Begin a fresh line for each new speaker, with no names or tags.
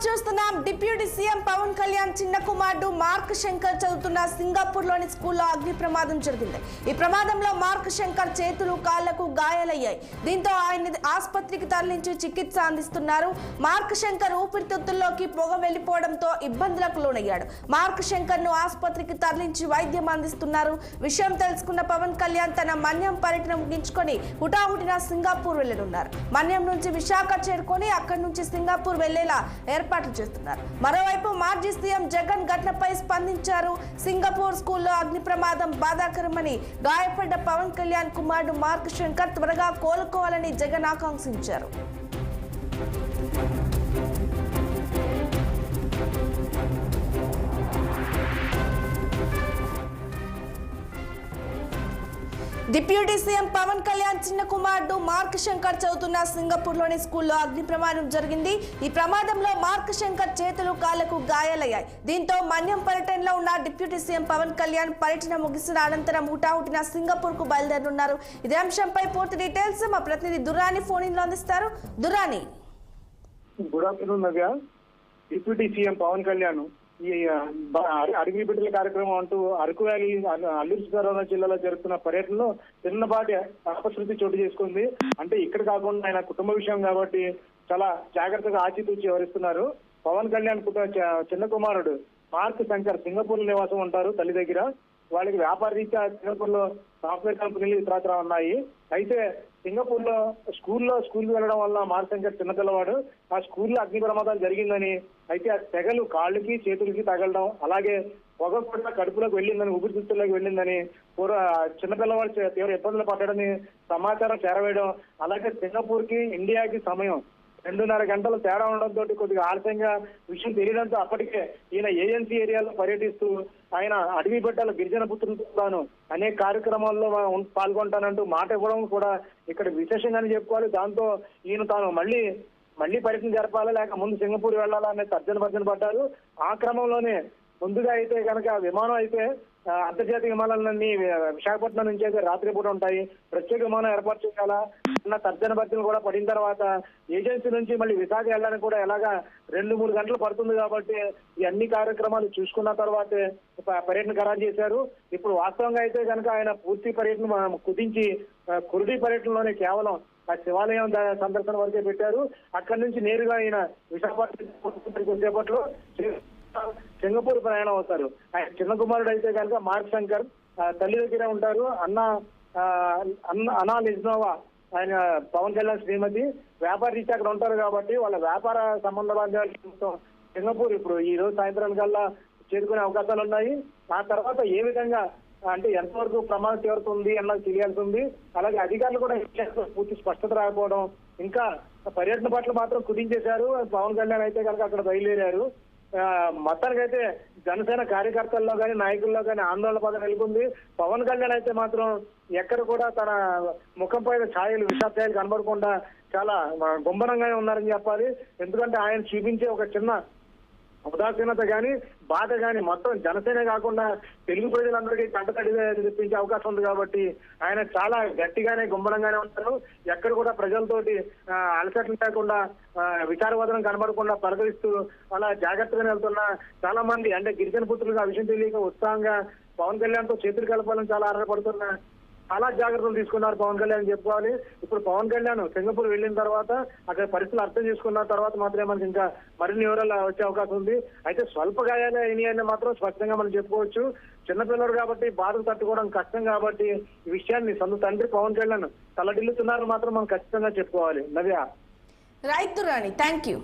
చూస్తున్నాం. Deputy CM Pawan Kalyan చిన్న కుమారుడు మార్క్ శంకర్ చదువుతున్న సింగపూర్ లోని స్కూల్లో అగ్ని ప్రమాదం జరిగింది. ఈ ప్రమాదంలో మార్క్ శంకర్ చేతులు కాళ్లకు గాయాలయ్యాయి. దీంతో ఆయన ఆసుపత్రికి తరలించి చికిత్స అందిస్తున్నారు. మార్క్ శంకర్ ఊపిరితిత్తుల్లోకి పొగ వెళ్లిపోవడంతో ఇబ్బందులకు లోనయ్యాడు. మార్క్ శంకర్ ను ఆసుపత్రికి తరలించి వైద్యం అందిస్తున్నారు. విషయం తెలుసుకున్న పవన్ కళ్యాణ్ తన మన్యం పర్యటన ముగించుకొని హుటాహుటిన సింగపూర్ వెళ్లనున్నారు. మన్యం నుంచి విశాఖ చేరుకొని అక్కడి నుంచి సింగపూర్ వెళ్లేలా ఏర్పాట్లు చేస్తున్నారు. మరోవైపు మాజీ సీఎం జగన్ ఘటనపై స్పందించారు. సింగపూర్ స్కూల్లో అగ్ని ప్రమాదం బాధాకరమని, గాయపడ్డ పవన్ కళ్యాణ్ కుమారుడు మార్క్ శంకర్ త్వరగా కోలుకోవాలని జగన్ ఆకాంక్షించారు. డిప్యూటీ సీఎం పవన్ కళ్యాణ్ చిన్న కుమారుడు మార్క్ శంకర్ చదువుతున్న సింగపూర్ లోని స్కూల్లో అగ్ని ప్రమాదం జరిగింది. ఈ ప్రమాదంలో మార్క్ శంకర్ చేతులు కాళ్లకు గాయాలయ్యాయి. దీంతో మన్యం పర్యటనలో ఉన్న డిప్యూటీ సీఎం పవన్ కళ్యాణ్ పర్యటన ముగిసిన అనంతరం హుటాహుటిన సింగపూర్ కు బయలుదేరనున్నారు. ఇదే అంశంపై పూర్తి డీటెయిల్స్ మా ప్రతినిధి దుర్రాని ఫోన్ ఇన్ లో అందిస్తారు. దుర్రాని.
గుడ్ ఆఫ్టర్నూన్ నవ్య. డిప్యూటీ సీఎం పవన్ కళ్యాణ్ ఈ అడవి బిడ్డల కార్యక్రమం అంటూ అరకు వ్యాలీ అల్లూరు సీతారామరాజు జిల్లాలో జరుగుతున్న పర్యటనలో చిన్నపాటి అపశృతి చోటు చేసుకుంది. అంటే ఇక్కడ కాకుండా ఆయన కుటుంబ విషయం కాబట్టి చాలా జాగ్రత్తగా ఆచితూచి వివరిస్తున్నారు. పవన్ కళ్యాణ్ చిన్న కుమారుడు మార్క్ శంకర్ సింగపూర్ నివాసం ఉంటారు తల్లి దగ్గర. వాళ్ళకి వ్యాపార రీత్యా సింగపూర్ లో సాఫ్ట్వేర్ కంపెనీలు ఇతరత్రా ఉన్నాయి. అయితే సింగపూర్ లో స్కూల్కి వెళ్ళడం వల్ల మార్క్ శంకర్ చిన్న పిల్లవాడు. ఆ స్కూల్లో అగ్ని ప్రమాదాలు జరిగిందని, అయితే ఆ తెగలు కాళ్ళకి చేతులకి తగలడం, అలాగే పొగ కూడా కడుపులోకి వెళ్ళిందని, ఊపిరితిత్తుల్లోకి వెళ్ళిందని, చిన్నపిల్లవాడు తీవ్ర ఇబ్బందులు పడ్డాడని సమాచారం చేరవేయడం, అలాగే సింగపూర్ కి ఇండియాకి సమయం 2.5 గంటలు తేడా ఉండడంతో కొద్దిగా ఆలస్యంగా విషయం తెలియడంతో అప్పటికే ఈయన ఏజెన్సీ ఏరియాలో పర్యటిస్తూ ఆయన అడవి బిడ్డల గిరిజన పుత్రులను అనేక కార్యక్రమాల్లో పాల్గొంటానంటూ మాట ఇవ్వడం కూడా ఇక్కడ విశేషంగానే చెప్పుకోవాలి. దాంతో ఈయన తాను మళ్ళీ పర్యటన జరపాలా లేక ముందు సింగపూర్ వెళ్ళాలా అనే తర్జన పడ్డారు. ఆ క్రమంలోనే ముందుగా అయితే కనుక విమానం అయితే అంతర్జాతీయ విమానాలన్నీ విశాఖపట్నం నుంచి అయితే రాత్రిపూట ఉంటాయి. ప్రత్యేక విమానం ఏర్పాటు చేయాలా అన్న తర్జన కూడా పడిన తర్వాత ఏజెన్సీ నుంచి మళ్ళీ విశాఖ వెళ్ళడానికి కూడా ఎలాగా 2-3 గంటలు పడుతుంది కాబట్టి ఈ అన్ని కార్యక్రమాలు చూసుకున్న తర్వాతే పర్యటన ఖరారు చేశారు. ఇప్పుడు వాస్తవంగా అయితే కనుక ఆయన పూర్తి పర్యటన కుదించి కురుడి పర్యటనలోనే కేవలం ఆ శివాలయం సందర్శన వరకే పెట్టారు. అక్కడి నుంచి నేరుగా ఆయన విశాఖపట్నం సేపట్లో సింగపూర్ ప్రయాణం అవుతారు. ఆయన చిన్న కుమారుడు అయితే కనుక మార్క్ శంకర్ తల్లి దగ్గర ఉంటారు. అనా లిజ్నోవా ఆయన పవన్ కళ్యాణ్ శ్రీమతి వ్యాపార రీత్యా అక్కడ ఉంటారు కాబట్టి వాళ్ళ వ్యాపార సంబంధ సింగపూర్ ఇప్పుడు ఈ రోజు సాయంత్రం కల్లా చేరుకునే అవకాశాలు ఉన్నాయి. ఆ తర్వాత ఏ విధంగా అంటే ఎంతవరకు ప్రమాద తీవ్రత ఉంది అన్నది తెలియాల్సి ఉంది. అలాగే అధికారులు కూడా పూర్తి స్పష్టత రాకపోవడం, ఇంకా పర్యటన పట్ల మాత్రం కుదించేశారు. పవన్ కళ్యాణ్ అయితే కనుక అక్కడ బయలుదేరారు. మొత్తానికైతే జనసేన కార్యకర్తల్లో కానీ నాయకుల్లో కానీ ఆందోళన పదం నెలకొంది. పవన్ కళ్యాణ్ అయితే మాత్రం ఎక్కడ కూడా తన ముఖంపై విషాదాలు కనబడకుండా చాలా గుంభనంగానే ఉన్నారని చెప్పాలి. ఎందుకంటే ఆయన చూపించే ఒక చిన్న ఉదాసీనత కానీ బాధ కానీ మొత్తం జనసేన కాకుండా తెలుగు ప్రజలందరికీ కంటతడి తెప్పించే అవకాశం ఉంది కాబట్టి ఆయన చాలా గట్టిగానే గుంభనంగానే ఉంటారు. ఎక్కడ కూడా ప్రజలతోటి అలసట్లు లేకుండా విచారవాదనం కనబడకుండా పలకరిస్తూ అలా జాగ్రత్తగానే వెళ్తున్న చాలా మంది అంటే గిరిజన పుత్రులుగా విషయం తెలియక ఉత్సాహంగా పవన్ కళ్యాణ్ తో చేతులు కలపాలని చాలా ఆరాటపడుతున్న చాలా జాగ్రత్తలు తీసుకున్నారు పవన్ కళ్యాణ్ చెప్పుకోవాలి. ఇప్పుడు పవన్ కళ్యాణ్ సింగపూర్ వెళ్ళిన తర్వాత అక్కడ పరిస్థితులు అర్థం చేసుకున్న తర్వాత మాత్రమే మనకి ఇంకా మరిన్ని వివరాలు వచ్చే అవకాశం ఉంది. అయితే స్వల్ప గాయాలు అయినాయని మాత్రం స్పష్టంగా మనం చెప్పుకోవచ్చు. చిన్నపిల్లలు కాబట్టి బాధలు తట్టుకోవడం కష్టం కాబట్టి ఈ విషయాన్ని సొంత తండ్రి పవన్ కళ్యాణ్ తలడిల్లుతున్నారని మాత్రం మనం ఖచ్చితంగా చెప్పుకోవాలి. Navya.
Right Durrani, thank you.